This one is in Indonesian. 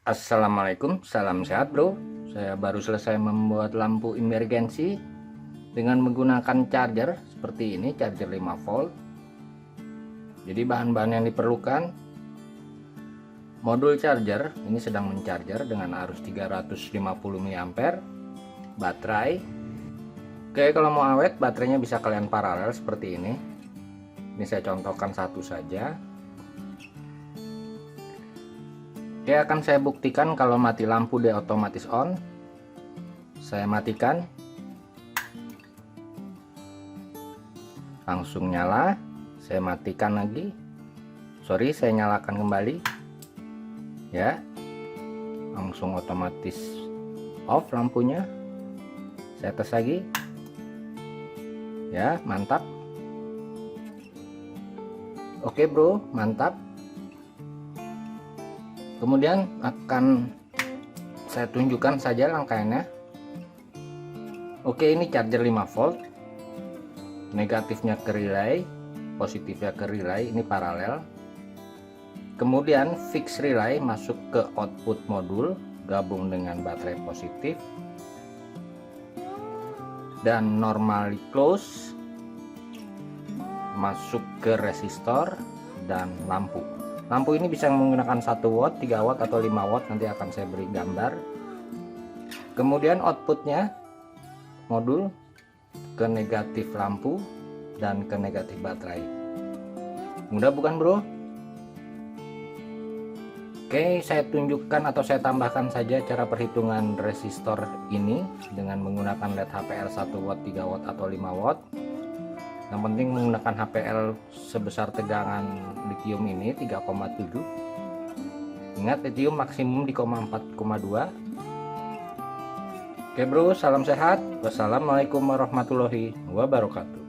Assalamualaikum, salam sehat bro. Saya baru selesai membuat lampu emergensi dengan menggunakan charger seperti ini, charger 5 volt. Jadi bahan-bahan yang diperlukan: modul charger, ini sedang mencharger dengan arus 350 mA, baterai. Oke, kalau mau awet baterainya bisa kalian paralel seperti ini. Ini saya contohkan satu saja. Oke, akan saya buktikan kalau mati lampu dia otomatis on. Saya matikan, langsung nyala. Saya matikan lagi, saya nyalakan kembali ya, langsung otomatis off lampunya. Saya tes lagi ya, mantap. Oke bro, mantap. Kemudian akan saya tunjukkan saja rangkaiannya. Oke, ini charger 5 volt, negatifnya ke relay, positifnya ke relay, ini paralel. Kemudian fix relay masuk ke output modul, gabung dengan baterai positif, dan normally close masuk ke resistor dan lampu. Lampu ini bisa menggunakan 1 watt, 3 watt, atau 5 watt, nanti akan saya beri gambar. Kemudian outputnya modul ke negatif lampu dan ke negatif baterai. Mudah bukan bro? Oke, saya tunjukkan atau saya tambahkan saja cara perhitungan resistor ini dengan menggunakan LED HPL 1 watt, 3 watt, atau 5 watt. Yang penting menggunakan HPL sebesar tegangan lithium ini 3,7. Ingat, lithium maksimum di 4,2. Oke bro, salam sehat. Wassalamualaikum warahmatullahi wabarakatuh.